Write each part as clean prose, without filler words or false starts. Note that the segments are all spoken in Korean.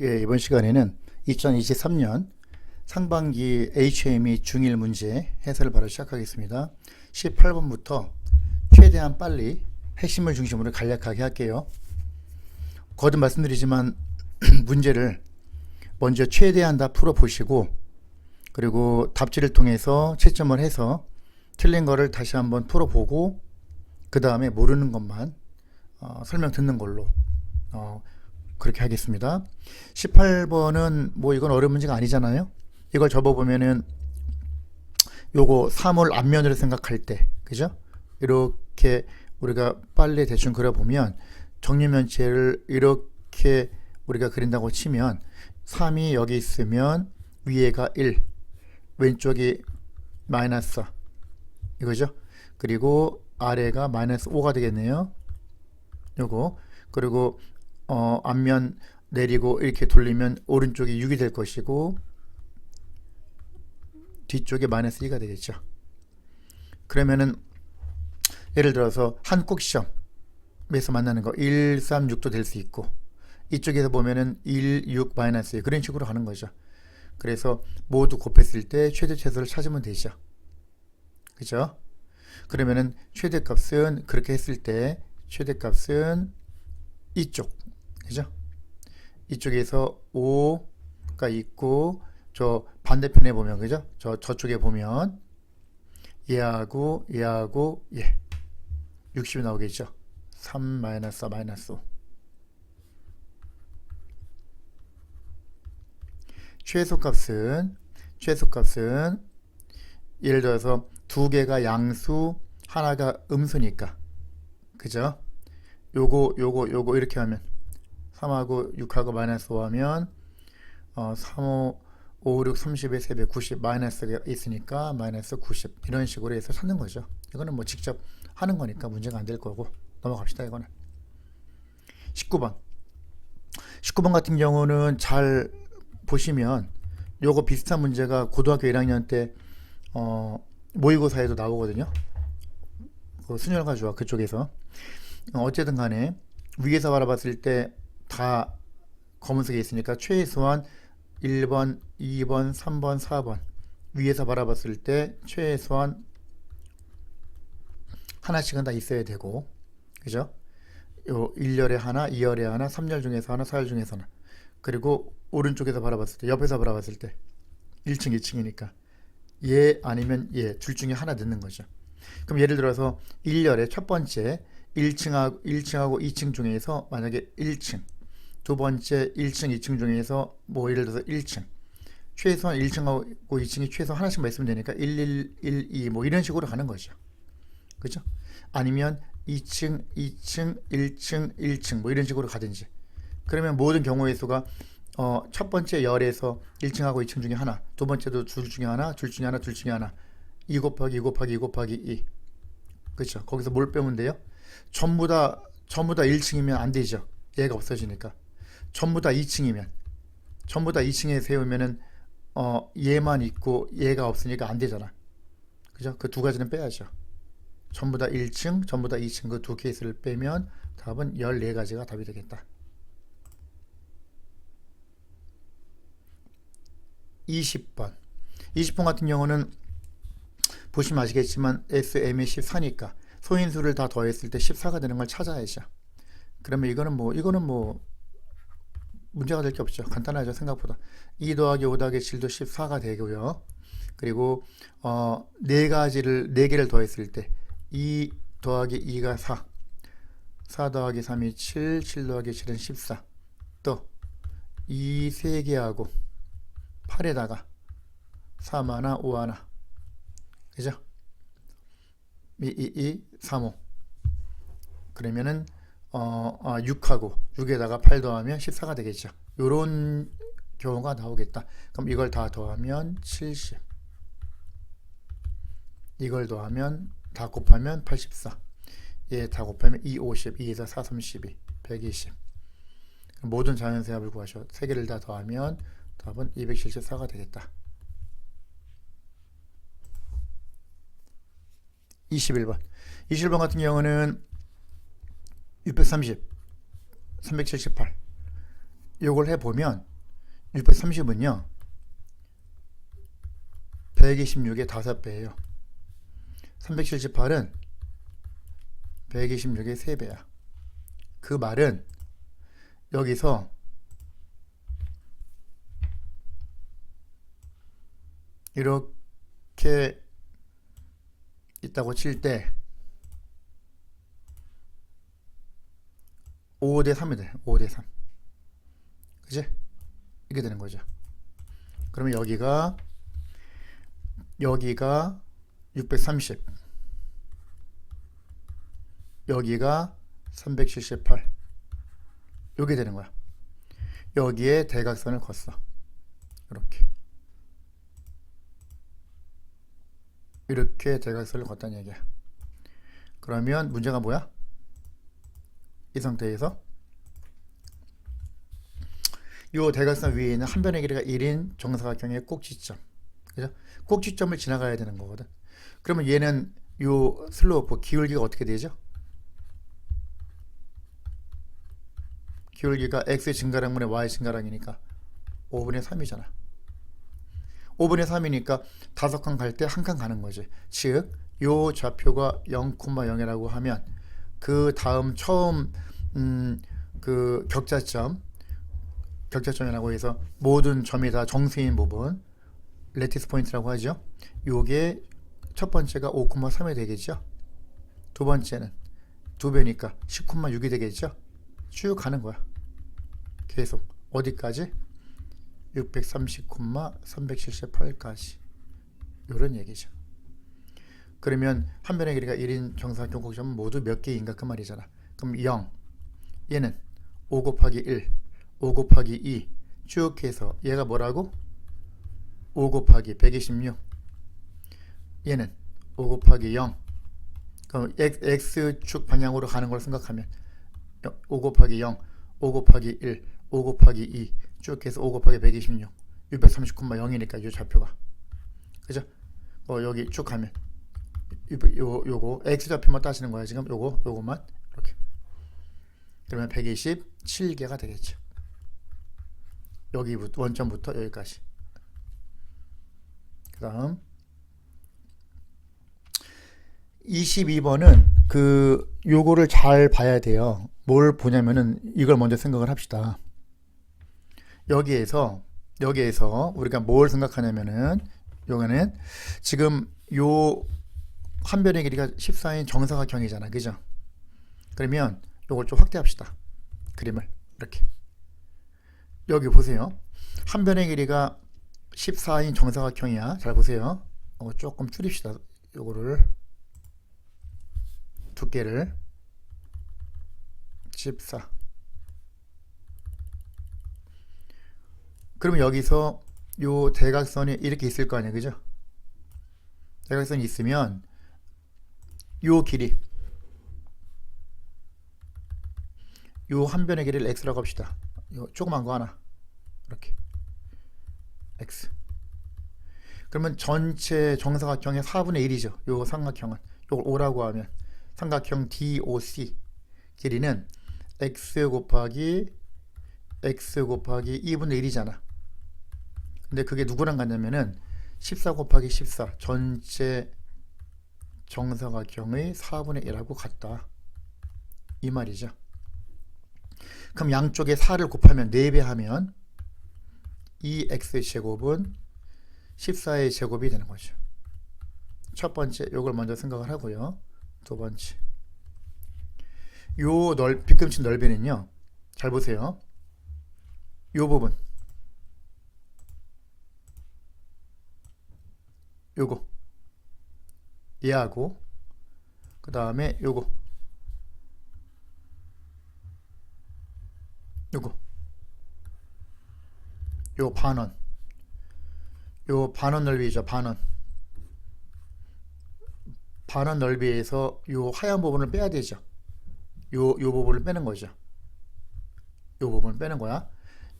예, 이번 시간에는 2023년 상반기 HME 중일 문제 해설을 바로 시작하겠습니다. 18번부터 최대한 빨리 핵심을 중심으로 간략하게 할게요. 거듭 말씀드리지만 문제를 먼저 최대한 다 풀어보시고, 그리고 답지를 통해서 채점을 해서 틀린 거를 다시 한번 풀어보고, 그 다음에 모르는 것만 설명 듣는 걸로 그렇게 하겠습니다. 18번은 뭐 이건 어려운 문제가 아니잖아요. 이걸 접어보면은 요거 사물 앞면으로 생각할 때, 그죠? 이렇게 우리가 빨리 대충 그려보면 정육면체를 이렇게 우리가 그린다고 치면 3이 여기 있으면 위에가 1, 왼쪽이 마이너스 4, 이거죠? 그리고 아래가 마이너스 5가 되겠네요. 요거. 그리고 앞면 내리고 이렇게 돌리면 오른쪽이 6이 될 것이고 뒤쪽에 마이너스 2가 되겠죠. 그러면은 예를 들어서 한국 시험에서 만나는 거 1, 3, 6도 될 수 있고, 이쪽에서 보면은 1, 6, 마이너스 2 그런 식으로 가는 거죠. 그래서 모두 곱했을 때 최대 최소를 찾으면 되죠. 그죠? 그러면은 최대값은 그렇게 했을 때 최대값은 이쪽, 그죠? 이쪽에서 5가 있고, 저 반대편에 보면, 그죠? 저쪽에 보면 얘하고 얘하고 얘 60이 나오겠죠. 3 마이너스 4 마이너스 5. 최소값은 예를 들어서 두 개가 양수, 하나가 음수니까, 그죠? 요거 이렇게 하면 3하고 6하고 마이너스 5 하면 3, 5, 6, 30의 3배 90, 마이너스가 있으니까 마이너스 90, 이런 식으로 해서 찾는 거죠. 이거는 뭐 직접 하는 거니까 문제가 안 될 거고 넘어갑시다. 이거는 19번 같은 경우는 잘 보시면 요거 비슷한 문제가 고등학교 1학년 때 모의고사에도 나오거든요. 그 순혈가주와 그쪽에서 어쨌든 간에 위에서 바라봤을 때 다 검은색에 있으니까 최소한 1번, 2번, 3번, 4번 위에서 바라봤을 때 최소한 하나씩은 다 있어야 되고, 그죠? 요 1열에 하나, 2열에 하나, 3열 중에서 하나, 4열 중에서 하나. 그리고 오른쪽에서 바라봤을 때, 옆에서 바라봤을 때 1층, 2층이니까 얘 아니면 얘 둘 중에 하나 넣는 거죠. 그럼 예를 들어서 1열의 첫 번째 1층하고 2층 중에서 만약에 1층, 두 번째 1층, 2층 중에서 뭐 예를 들어서 1층, 최소한 1층하고 2층이 최소한 하나씩만 있으면 되니까 1, 1, 1, 2 뭐 이런 식으로 가는 거죠. 그죠? 아니면 2층, 2층, 1층, 1층 뭐 이런 식으로 가든지. 그러면 모든 경우의 수가 첫 번째 열에서 1층하고 2층 중에 하나, 두 번째도 둘 중에 하나, 둘 중에 하나, 둘 중에 하나, 2 곱하기 2 곱하기 2 곱하기 2. 그렇죠? 거기서 뭘 빼면 돼요? 전부 다 1층이면 안 되죠. 얘가 없어지니까. 전부 다 2층에 세우면은 얘만 있고 얘가 없으니까 안 되잖아. 그죠? 그 두 가지는 빼야죠. 전부 다 1층, 전부 다 2층 그 두 케이스를 빼면 답은 14가지가 답이 되겠다. 20번 같은 경우는 보시면 아시겠지만 SM이 14니까 소인수를 다 더했을 때 14가 되는 걸 찾아야죠. 그러면 이거는 뭐 문제가 될 게 없죠. 간단하죠, 생각보다. 2 더하기 5 더하기 7도 14가 되고요. 그리고 네 개를 더했을 때 2 더하기 2가 4, 4 더하기 3이 7, 7 더하기 7은 14. 또 이 세 개하고 8에다가 3 하나, 5 하나, 그죠? 3, 5. 그러면은 6하고 6에다가 8 더하면 14가 되겠죠. 요런 경우가 나오겠다. 그럼 이걸 다 더하면 70. 이걸 더하면 다 곱하면 84. 얘 다 곱하면 2, 50. 2에서 4, 32. 120. 모든 자연수의 합을 구하셔. 세 개를 다 더하면 답은 274가 되겠다. 21번 같은 경우는 630, 378 요걸 해보면 630은요 126의 5배예요. 378은 126의 3배야. 그 말은 여기서 이렇게 있다고 칠 때 5대 3이 돼. 5대 3. 그치? 이렇게 되는 거죠. 그러면 여기가 630, 여기가 378, 이게 되는 거야. 여기에 대각선을 걷어. 이렇게 대각선을 걷다는 얘기야. 그러면 문제가 뭐야? 이 상태에서 이 대각선 위에 있는 한 변의 길이가 1인 정사각형의 꼭지점, 그죠? 꼭지점을 지나가야 되는 거거든. 그러면 얘는 요 슬로프 기울기가 어떻게 되죠? 기울기가 x 증가량분의 y 증가량이니까 5분의 3이잖아. 5분의 3이니까 5칸 갈 때 한 칸 가는 거지. 즉, 요 좌표가 0,0이라고 하면 그 다음 처음 그 격자점이라고 해서 모든 점이 다 정수인 부분, 레티스 포인트라고 하죠. 요게 첫 번째가 5,3이 되겠죠. 두 번째는 2배니까 10,6이 되겠죠. 쭉 가는 거야. 계속 어디까지? 630,378까지. 요런 얘기죠. 그러면 한 변의 길이가 1인 정사각형 꼭지점은 모두 몇 개인가 그 말이잖아. 그럼 0, 얘는 5 곱하기 1, 5 곱하기 2 쭉 해서 얘가 뭐라고? 5 곱하기 126, 얘는 5 곱하기 0. 그럼 x축 방향으로 가는 걸 생각하면 5 곱하기 0, 5 곱하기 1, 5 곱하기 2 쭉 해서 5 곱하기 126, 630,0이니까 이 좌표가, 그죠? 여기 쭉 가면 요거 x좌표만 따지는 거야 지금. 요거만 이렇게. 그러면 127개가 되겠죠. 여기부터 원점부터 여기까지. 그 다음 22번은 요거를 잘 봐야 돼요. 뭘 보냐면은 이걸 먼저 생각을 합시다. 여기에서 우리가 뭘 생각하냐면은 요거는 지금 요 한 변의 길이가 14인 정사각형이잖아, 그죠? 그러면 요걸 좀 확대합시다. 그림을 이렇게. 여기 보세요. 한 변의 길이가 14인 정사각형이야. 잘 보세요. 조금 줄입시다. 요거를 두께를 14. 그러면 여기서 요 대각선이 이렇게 있을 거 아니에요, 그죠? 대각선이 있으면 요 길이, 요 한 변의 길이를 x라고 합시다. 요 조그만 거 하나 이렇게 x. 그러면 전체 정사각형의 4분의 1이죠. 요 삼각형은 요걸 5라고 하면 삼각형 DOC 길이는 x 곱하기 2분의 1이잖아. 근데 그게 누구랑 같냐면은 14 곱하기 14 전체 정사각형의 4분의 1하고 같다, 이 말이죠. 그럼 양쪽에 4를 곱하면 4배 하면 이 x제곱은 14의 제곱이 되는 거죠. 첫 번째 요걸 먼저 생각을 하고요. 두 번째 요 빗금치 넓이는요, 잘 보세요. 요 부분 요거 얘하고 그 다음에 요거 요 반원, 요 반원 넓이죠. 반원 넓이에서 요 하얀 부분을 빼야 되죠. 요 부분을 빼는 거죠. 요 부분을 빼는 거야.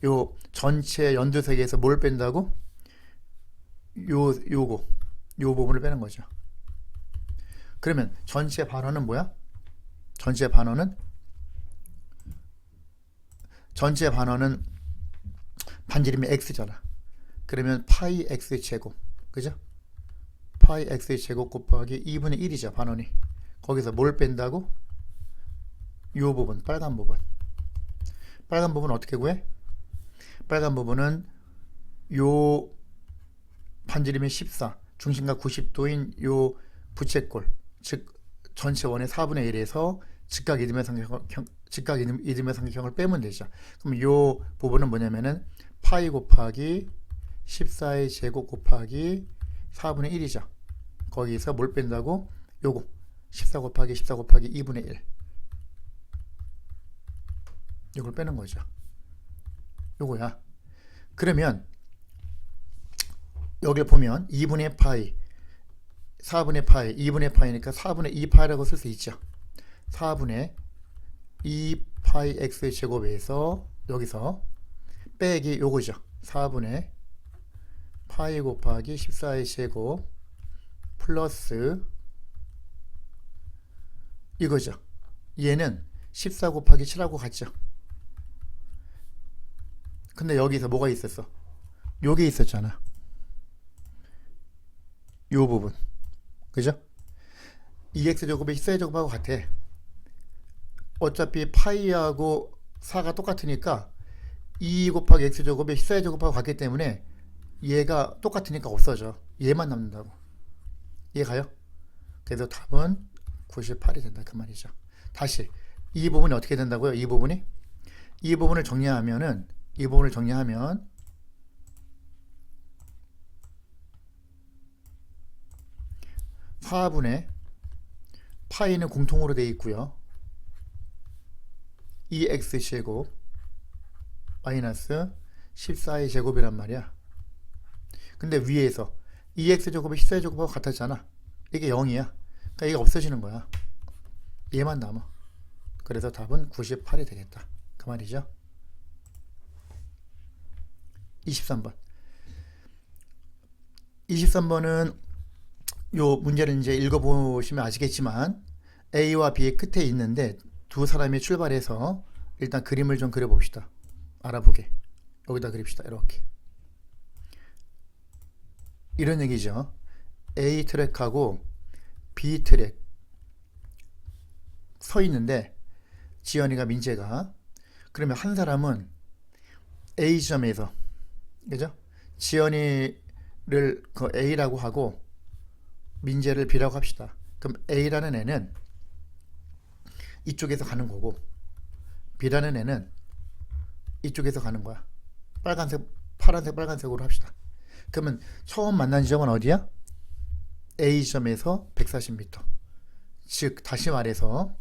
요 전체 연두색에서 뭘 뺀다고? 요 부분을 빼는 거죠. 그러면 전체 반원은 뭐야? 전체 반원은 반지름이 x잖아. 그러면 파이 x 제곱, 그죠? 파이 x 제곱 곱하기 2분의 1이죠, 반원이. 거기서 뭘 뺀다고? 요 부분, 빨간 부분. 빨간 부분 어떻게 구해? 빨간 부분은 요 반지름이 14, 중심각 90도인 요 부채꼴, 즉 전체 원의 4분의 1에서 직각 이등변 삼각형을 빼면 되죠. 그럼 요 부분은 뭐냐면은 파이 곱하기 14의 제곱 곱하기 4분의 1이죠. 거기서 뭘 뺀다고? 요거 14 곱하기 14 곱하기 2분의 1, 이걸 빼는 거죠. 요거야. 그러면 여기를 보면 2분의 파이, 4분의 파이, 2분의 파이니까 4분의 2파이라고 쓸 수 있죠. 4분의 2파이 x 제곱에서 여기서 빼기 요거죠. 4분의 파이 곱하기 14의 제곱 플러스 이거죠. 얘는 14 곱하기 7하고 같죠. 근데 여기서 뭐가 있었어? 요게 있었잖아. 요 부분, 그죠? 2x제곱에 14제곱하고 같아. 어차피 파이하고 4가 똑같으니까 2 곱하기 x제곱에 14제곱하고 같기 때문에 얘가 똑같으니까 없어져. 얘만 남는다고. 이해가요? 그래서 답은 98이 된다, 그 말이죠. 다시 이 부분이 어떻게 된다고요? 이 부분을 정리하면 4분의 파이는 공통으로 되어 있고요. 2x제곱 마이너스 14의 제곱이란 말이야. 근데 위에서 2x제곱이 14제곱하고 같았잖아. 이게 0이야. 그러니까 이게 없어지는 거야. 얘만 남아. 그래서 답은 98이 되겠다, 그 말이죠. 23번. 23번은 요 문제를 이제 읽어보시면 아시겠지만 A와 B의 끝에 있는데 두 사람이 출발해서 일단 그림을 좀 그려봅시다. 알아보게. 여기다 그립시다. 이렇게. 이런 얘기죠. A 트랙하고 B 트랙 서 있는데 지연이가 민재가, 그러면 한 사람은 A 지점에서, 그죠? 지연이를 그 A라고 하고 민재를 B라고 합시다. 그럼 A라는 애는 이쪽에서 가는 거고 B라는 애는 이쪽에서 가는 거야. 빨간색, 파란색, 빨간색으로 합시다. 그러면 처음 만난 지점은 어디야? A 지점에서 140m. 즉 다시 말해서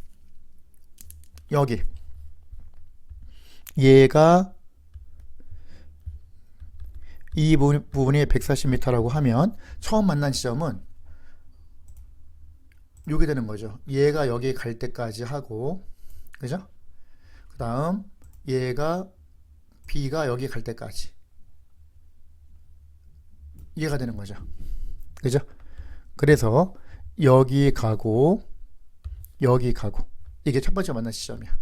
여기 얘가 이 부분이 140m라고 하면 처음 만난 지점은 요게 되는 거죠. 얘가 여기 갈 때까지 하고, 그죠? 그 다음 얘가 B가 여기 갈 때까지, 이해가 되는 거죠. 그죠? 그래서 여기 가고 여기 가고, 이게 첫 번째 만난 지점이야.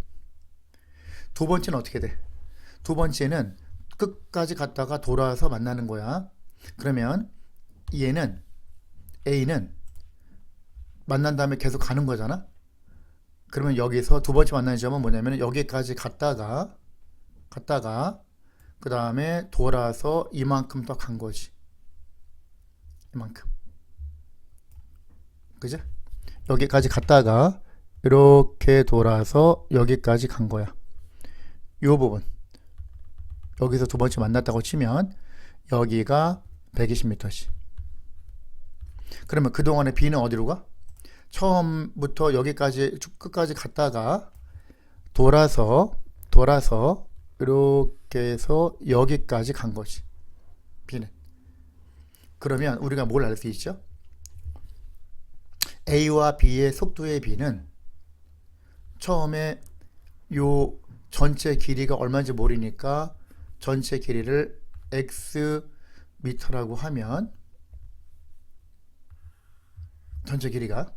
두 번째는 어떻게 돼? 두 번째는 끝까지 갔다가 돌아와서 만나는 거야. 그러면 얘는, A는 만난 다음에 계속 가는 거잖아. 그러면 여기서 두 번째 만나는 지점은 뭐냐면 여기까지 갔다가 그 다음에 돌아서 이만큼 더 간 거지. 이만큼. 그죠? 여기까지 갔다가 이렇게 돌아서 여기까지 간 거야. 요 부분. 여기서 두 번째 만났다고 치면 여기가 120m지. 그러면 그동안에 B는 어디로 가? 처음부터 여기까지 쭉 끝까지 갔다가 돌아서 이렇게 해서 여기까지 간 거지, B는. 그러면 우리가 뭘 알 수 있죠? A와 B의 속도의 B는 처음에 요 전체 길이가 얼마인지 모르니까 전체 길이를 x 미터라고 하면 전체 길이가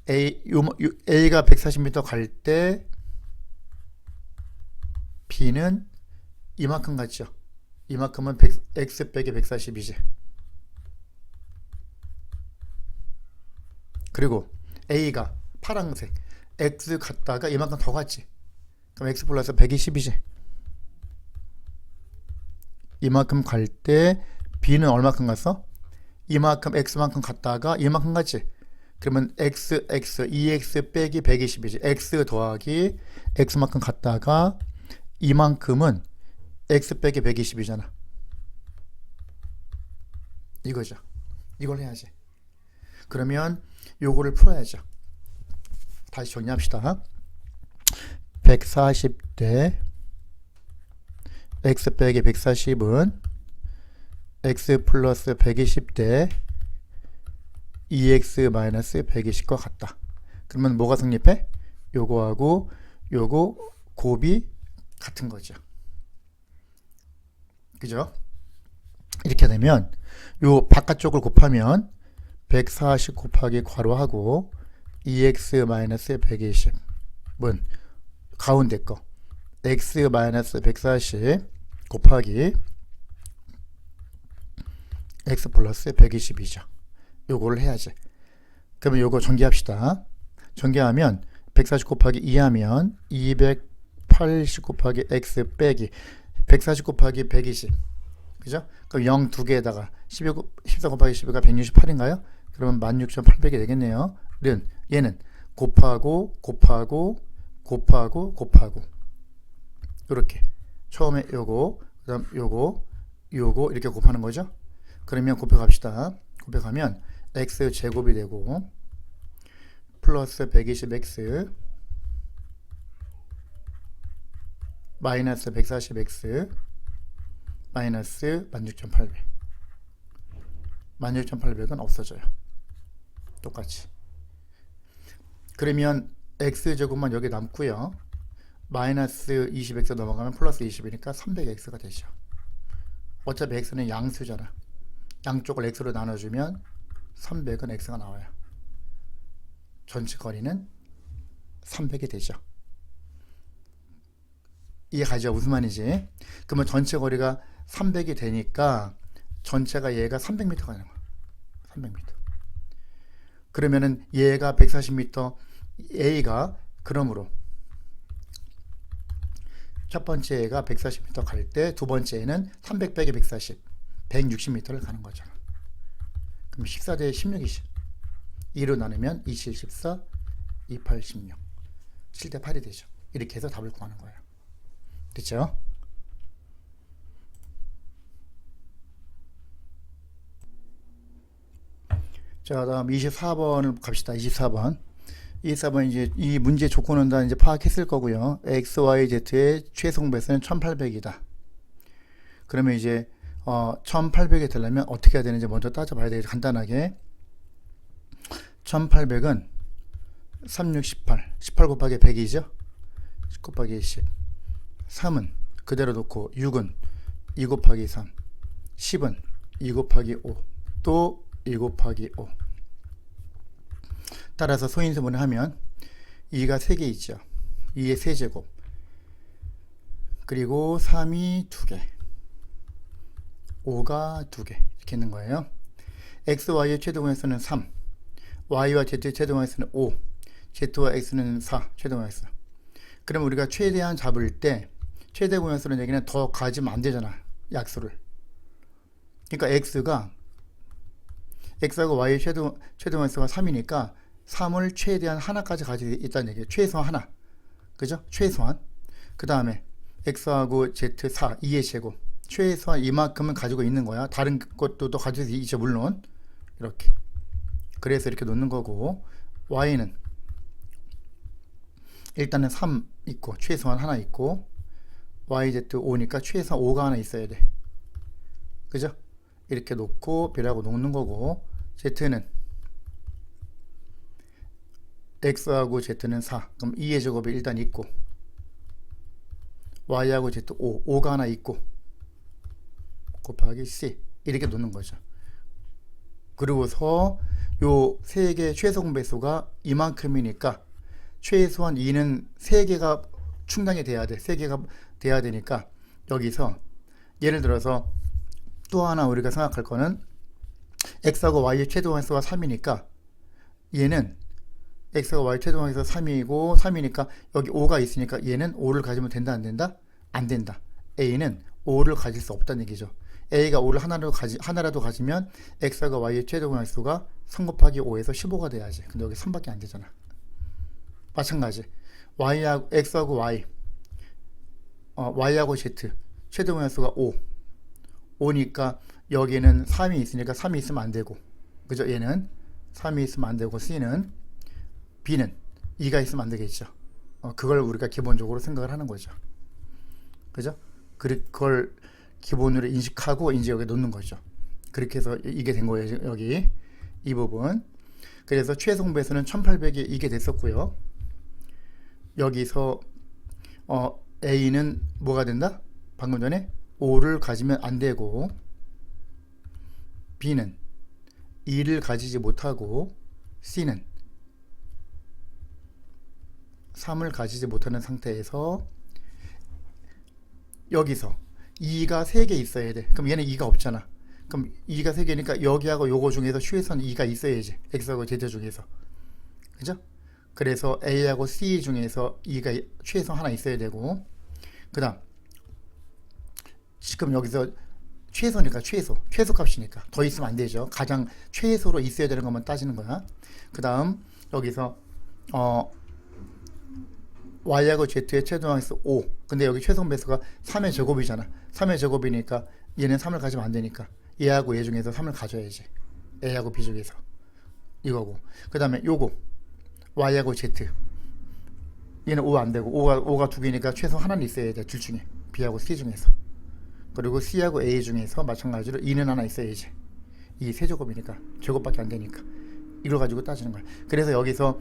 A가 140m 갈 때 B는 이만큼 갔죠. 이만큼은 x 빼기 140이지. 그리고 a가 파란색 x 갔다가 이만큼 더 갔지. 그럼 x 플러스 120이지. 이만큼 갈 때 b는 얼마큼 갔어? 이만큼 x만큼 갔다가 이만큼 갔지. 그러면 x 2x 빼기 120이지. x 더하기 x만큼 갔다가 이만큼은 x 빼기 120이잖아. 이거죠. 이걸 해야지. 그러면 요거를 풀어야죠. 다시 정리합시다. 140대 x 빼기 140은 x 플러스 120대 2x 마이너스 120과 같다. 그러면 뭐가 성립해? 요거하고 요거 곱이 같은 거죠. 그죠? 이렇게 되면 요 바깥쪽을 곱하면 140 곱하기 괄호하고 2x 마이너스 120은 가운데 거 x 마이너스 140 곱하기 x 플러스 120이죠. 요거를 해야지. 그러면 요거 전개합시다. 전개하면 140 곱하기 2 하면 280 곱하기 x 빼기 140 곱하기 120. 그죠? 그럼 0 두 개에다가 14 곱하기 12가 168인가요? 그러면 16,800이 되겠네요. 얘는 곱하고 이렇게 처음에 요거 그다음 요거 이렇게 곱하는 거죠. 그러면 곱해갑시다. 곱해가면 x 제곱이 되고 플러스 120x 마이너스 140x 마이너스 16,800. 16,800은 없어져요. 똑같이. 그러면 x제곱만 여기 남고요. 마이너스 20x 넘어가면 플러스 20이니까 300x가 되죠. 어차피 x는 양수잖아. 양쪽을 x로 나눠주면 300은 x가 나와요. 전체 거리는 300이 되죠. 이해가죠? 무슨 말인지. 그러면 전체 거리가 300이 되니까 전체가 얘가 300m가 되는 거야. 300m. 그러면은 얘가 140m, a가 그러므로 첫 번째 애가 140m 갈 때 두 번째 애는 300 빼기 140, 160m를 가는 거잖아. 그럼 14대 16이지. 2로 나누면 27, 14, 28, 16. 7대 8이 되죠. 이렇게 해서 답을 구하는 거예요. 됐죠? 자, 다음 24번을 갑시다. 24번. 24번 이제 이 문제 조건은 다 이제 파악했을 거고요. x, y, z의 최소 배수는 1800이다. 그러면 이제 1800이 되려면 어떻게 해야 되는지 먼저 따져봐야 되겠죠. 간단하게 1800은 3, 6, 18 18 곱하기 100이죠. 10 곱하기 10 3은 그대로 놓고 6은 2 곱하기 3 10은 2 곱하기 5 또 2 곱하기 5 따라서 소인수분을 하면 2가 3개 있죠. 2의 세제곱 그리고 3이 2개 5가 2개 이렇게 있는 거예요. x, y의 최대공역수는 3 y와 z의 최대공역수는 5 z와 x는 4 최대공역수. 그럼 우리가 최대한 잡을 때 최대공역수는 얘기는 더 가지면 안 되잖아. 약수를. 그러니까 x하고 y의 최대공역수가 3이니까 3을 최대한 하나까지 가지고 있다는 얘기예요. 최소한 하나. 그죠? 최소한. 그 다음에 x하고 z 4, 2의 제곱. 최소한 이만큼은 가지고 있는 거야. 다른 것도 또 가지고 있죠. 물론. 이렇게. 그래서 이렇게 놓는 거고 y는 일단은 3 있고 최소한 하나 있고 yz 5니까 최소한 5가 하나 있어야 돼. 그죠? 이렇게 놓고 별하고 놓는 거고 z는 x하고 z는 4 그럼 2의 제곱이 일단 있고 y하고 z 5가 하나 있고 곱하기 c 이렇게 놓는 거죠. 그리고서 요 세 개의 최소 공배수가 이만큼이니까 최소한 2는 3개가 충당이 돼야 돼. 3개가 돼야 되니까 여기서 예를 들어서 또 하나 우리가 생각할 거는 x하고 y의 최대함수가 3이니까 얘는 x가 y 최대함에서 3이고 3이니까 여기 5가 있으니까 얘는 5를 가지면 된다 안 된다? 안 된다. a는 5를 가질 수 없다는 얘기죠. a가 5를 하나라도 가지면 x가 y의 최대함수가 3 곱하기 5에서 15가 돼야지. 근데 여기 3밖에 안 되잖아. 마찬가지 y하고 x하고 y하고 z 최대함수가 5니까 여기는 3이 있으니까 3이 있으면 안 되고, 그죠? 얘는 3이 있으면 안 되고 c는 b는 2가 있으면 안 되겠죠. 그걸 우리가 기본적으로 생각을 하는 거죠. 그죠? 그걸 기본으로 인식하고 이제 여기 놓는 거죠. 그렇게 해서 이게 된 거예요. 여기 이 부분. 그래서 최소 배수는 1800이 이게 됐었고요. 여기서 A는 뭐가 된다? 방금 전에 5를 가지면 안 되고, B는 2를 가지지 못하고, C는 3을 가지지 못하는 상태에서 여기서 2가 3개 있어야 돼. 그럼 얘는 2가 없잖아. 그럼 2가 3개니까 여기하고 요거 중에서 최소한 2가 있어야지. X하고 Z 중에서. 그죠? 그래서 A하고 C 중에서 2가 최소 하나 있어야 되고, 그 다음 지금 여기서 최소니까 최소 값이니까 더 있으면 안 되죠. 가장 최소로 있어야 되는 것만 따지는 거야. 그 다음 여기서 y하고 z의 최소함수 5. 근데 여기 최소 배수가 3의 제곱이잖아. 3의 제곱이니까 얘는 3을 가지면 안 되니까 얘하고 얘 중에서 3을 가져야지. a하고 b 중에서 이거고. 그 다음에 요거 y하고 z 얘는 5 안 되고 5가 두 개니까 최소 하나는 있어야 돼. 둘 중에 b하고 c 중에서. 그리고 c하고 a 중에서 마찬가지로 2는 하나 있어야지. 이 세제곱이니까 제곱밖에 안 되니까 이걸 가지고 따지는 거야. 그래서 여기서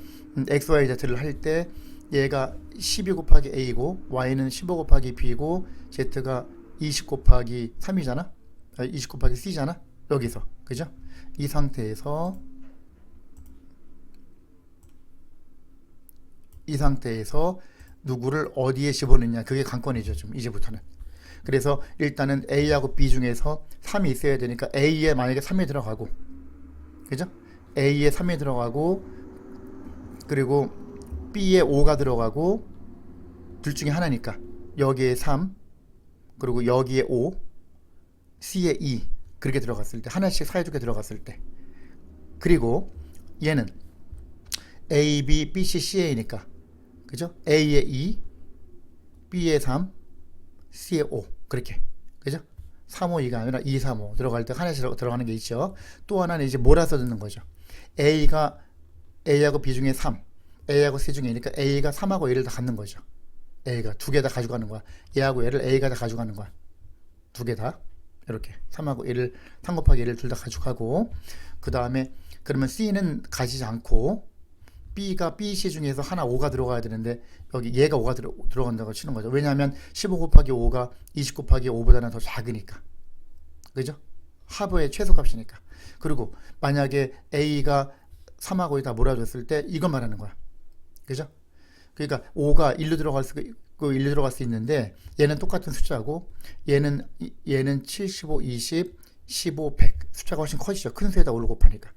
x, y, z를 할 때 얘가 12 곱하기 a고 y는 15 곱하기 b고 z가 20 곱하기 3이잖아. 20 곱하기 c잖아. 여기서 그죠? 이 상태에서 누구를 어디에 집어넣냐, 그게 관건이죠. 좀 이제부터는. 그래서 일단은 A하고 B 중에서 3이 있어야 되니까 A에 만약에 3이 들어가고, 그죠? A에 3이 들어가고, 그리고 B에 5가 들어가고, 둘 중에 하나니까 여기에 3, 그리고 여기에 5, C에 2 그렇게 들어갔을 때, 하나씩 사이좋게 들어갔을 때, 그리고 얘는 A, B, B, C, CA니까 그죠? A에 2, B에 3, C에 5 그렇게, 그죠? 3, 5, 2가 아니라 2, 3, 5 들어갈 때 하나씩 들어가는 게 있죠. 또 하나는 이제 몰아서 듣는 거죠. A하고 B 중에 3, A하고 C 중에니까 A가 3하고 1을 다 갖는 거죠. A가 두 개 다 가져가는 거야. 얘하고 얘를 A가 다 가져가는 거야. 두 개 다 이렇게 3하고 1을 3 곱하기 1을 둘 다 가져가고, 그 다음에 그러면 C는 가지지 않고 B가 B, C 중에서 하나 5가 들어가야 되는데 여기 얘가 5가 들어간다고 치는 거죠. 왜냐하면 15 곱하기 5가 20 곱하기 5보다는 더 작으니까. 그죠? 하부의 최소값이니까. 그리고 만약에 A가 3하고 다 몰아줬을 때 이거 말하는 거야. 그죠? 그러니까 5가 1로 들어갈 수 있고 1로 들어갈 수 있는데 얘는 똑같은 숫자고 얘는 75, 20, 15, 100 숫자가 훨씬 커지죠. 큰 수에다 5를 곱하니까.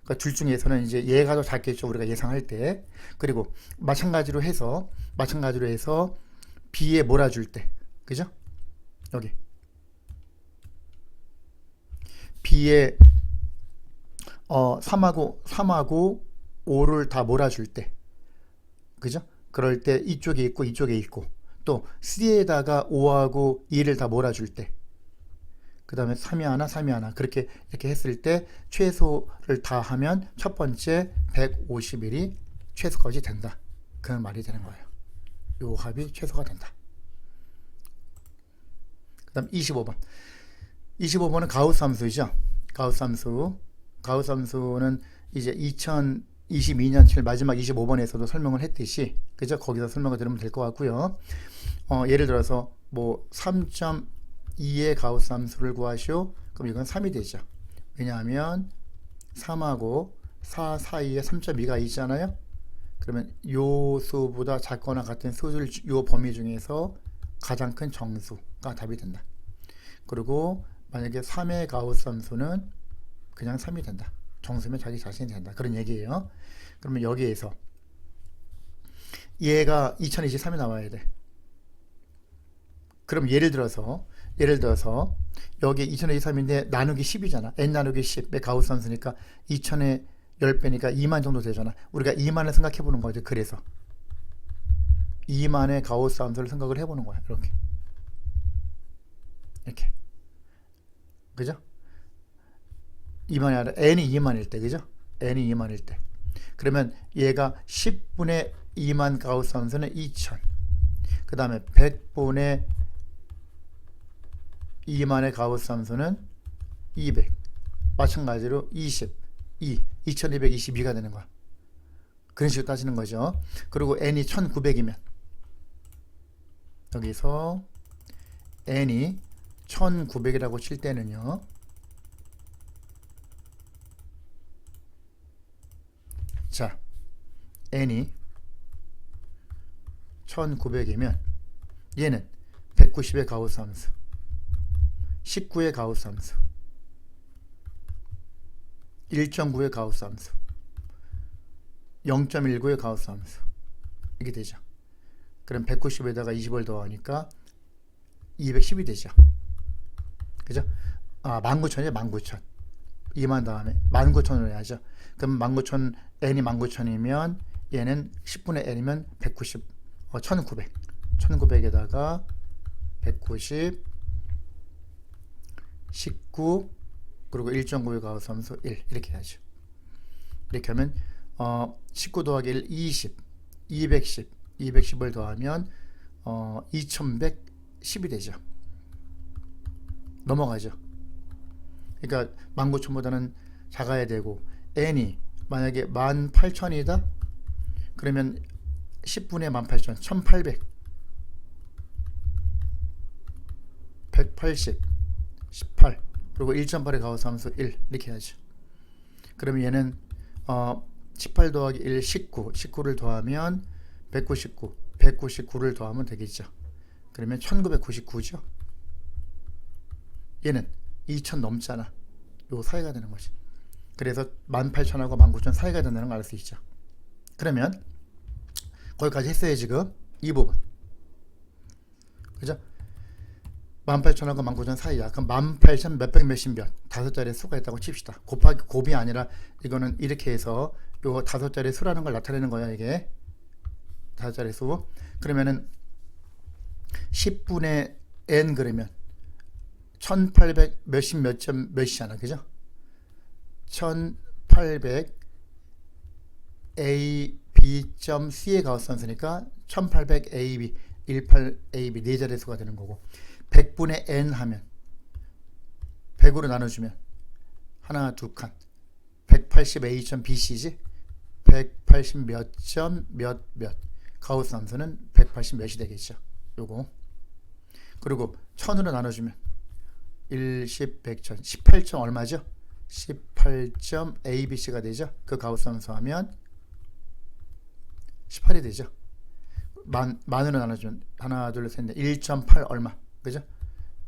그러니까 둘 중에서는 이제 얘가 더 작겠죠. 우리가 예상할 때. 그리고 마찬가지로 해서 B에 몰아줄 때, 그죠? 여기 B에 3하고 5를 다 몰아줄 때, 그죠? 그럴 때 이쪽에 있고 이쪽에 있고, 또 C에다가 5하고 2를 다 몰아줄 때, 그 다음에 3이 하나 3이 하나 이렇게 했을 때 최소를 다 하면 첫 번째 151이 최소값이 된다. 그런 말이 되는 거예요. 요 합이 최소가 된다. 그 다음 25번은 가우스 함수이죠. 가우스 함수는 이제 2022년 7 마지막 25번에서도 설명을 했듯이, 그죠? 거기서 설명을 들으면 될 것 같고요. 예를 들어서 뭐 3.2의 가우스 함수를 구하시오. 그럼 이건 3이 되죠. 왜냐하면 3하고 4 사이에 3.2가 있잖아요. 그러면 요 수보다 작거나 같은 수를 요 범위 중에서 가장 큰 정수가 답이 된다. 그리고 만약에 3의 가우스 함수는 그냥 3이 된다. 정수면 자기 자신이 된다. 그런 얘기예요. 그러면 여기에서 얘가 2023이 나와야 돼. 그럼 예를 들어서 여기 2023인데 나누기 10이잖아. n 나누기 10의 가우스 함수니까 2000의 10배니까 2만 정도 되잖아. 우리가 2만을 생각해 보는 거죠. 그래서 2만의 가우스 함수를 생각을 해보는 거야. 이렇게 그죠? 2만이 아니라 n이 2만일 때, 그죠? n이 2만일 때. 그러면 얘가 10분의 2만 가우스 함수는 2000. 그 다음에 100분의 2만의 가우스 함수는 200. 마찬가지로 2222가 되는 거야. 그런 식으로 따지는 거죠. 그리고 n이 1900이면 여기서 n이 1900이라고 칠 때는요, 자, n이 1900이면 얘는 190의 가우스 함수, 19의 가우스 함수, 1.9의 가우스 함수, 0.19의 가우스 함수, 이게 되죠. 그럼 190에다가 20을 더하니까 210이 되죠. 그죠? 19,000이에요. 19,000. 2만 다음에 19,000으로 해야죠. 그럼 19,000, n이 19,000이면 얘는 10분의 n이면 190, 1900. 1900에다가 190, 19, 그리고 1.9의 가우스 함수 1. 이렇게 해야죠. 이렇게 하면 19 더하기 1, 20, 210, 210을 더하면 2110이 되죠. 넘어가죠. 그러니까 19,000보다는 작아야 되고, n이 만약에 18,000이다? 그러면 10분의 18,000, 1800, 180, 18, 그리고 1.8의 가우스 함수 1. 이렇게 해야죠. 그러면 얘는 18 더하기 1, 19, 19를 더하면 199, 199를 더하면 되겠죠. 그러면 1999죠. 얘는 2000 넘잖아. 요 사이가 되는 거지. 그래서 18,000하고 19,000 사이가 된다는 걸 알 수 있죠. 그러면 거기까지 했어요. 지금 이 부분, 그죠? 18,000하고 19,000 사이야. 그럼 18,000 몇백 몇십 몇 다섯 자리의 수가 있다고 칩시다. 곱하기 곱이 아니라 이거는 이렇게 해서 요 다섯 자리의 수라는 걸 나타내는 거야. 이게 다섯 자리의 수. 그러면은 10분의 n 그러면 1800 몇십 몇점 몇이잖아. 그죠? 1800 a b.c의 가우스 함수니까 1800 ab 18 ab 네 자리의 수가 되는 거고, 100분의 n 하면 100으로 나눠주면 하나 두 칸 180 a.bc지. 180 몇 점 몇 가우스 함수는 180 몇이 되겠죠. 요거. 그리고 1000으로 나눠주면 1, 10, 100, 1000 18점 얼마죠? 18점 abc가 되죠. 그 가우스 함수 하면 18이 되죠. 만으로 나눠주면 하나 둘 셋 넷 1.8 얼마, 그죠?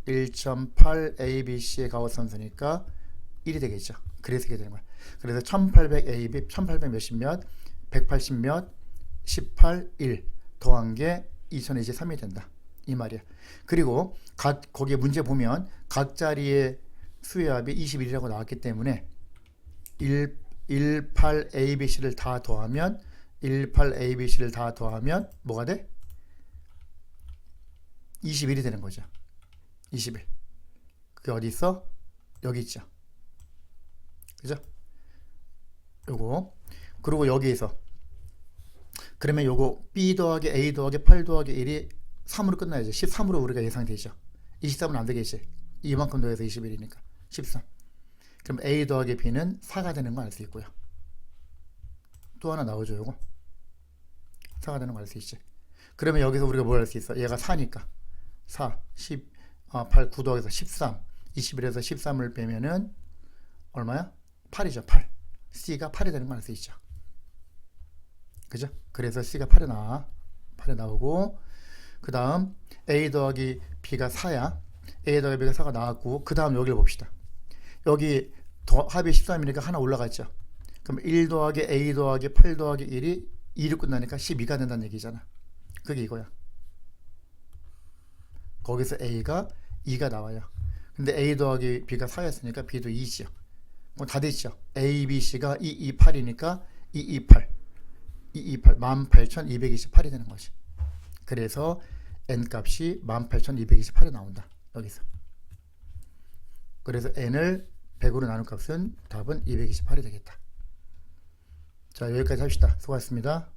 1.8 abc의 가우스 함수니까 1이 되겠죠. 그래서 이렇게 되는 거야. 그래서 1800 ab 1800 몇십 몇 180 몇 18 1 더한 게 2023이 된다, 이 말이야. 그리고 거기에 문제 보면 각 자리의 수의 합이 21이라고 나왔기 때문에 18 abc를 다 더하면 18 abc를 다 더하면 뭐가 돼? 21이 되는 거죠. 21. 그게 어디 있어? 여기 있죠. 그죠? 요거. 그리고 여기에서 그러면 요거 b 더하기 a 더하기 8 더하기 1이 3으로 끝나야죠. 13으로 우리가 예상되죠. 23은 안 되겠지. 이만큼 더해서 21이니까 13. 그럼 a 더하기 b는 4가 되는 거 알 수 있고요. 또 하나 나오죠. 요거 4가 되는 거 알 수 있지. 그러면 여기서 우리가 뭘 할 수 있어? 얘가 4니까 4, 10, 8, 9 더해서 13, 21에서 13을 빼면은 얼마야? 8이죠. 8. C가 8이 되는 거 알 수 있죠. 그죠? 그래서 C가 8에 나와. 8에 나오고, 그 다음 A 더하기 B가 4야. A 더하기 B가 4가 나왔고 그 다음 여기를 봅시다. 여기 합이 13이니까 하나 올라갔죠. 그럼 1 더하기 A 더하기 8 더하기 1이 2로 끝나니까 12가 된다는 얘기잖아. 그게 이거야. 거기서 A가 2가 나와요. 근데 A 더하기 B가 4였으니까 B도 2죠. 뭐 다 됐죠. A, B, C가 2, 2, 8이니까 2, 2, 8. 2, 2, 8. 18,228이 되는 거지. 그래서 N 값이 18,228이 나온다. 여기서. 그래서 N을 100으로 나눈 값은 답은 228이 되겠다. 자, 여기까지 합시다. 수고하셨습니다.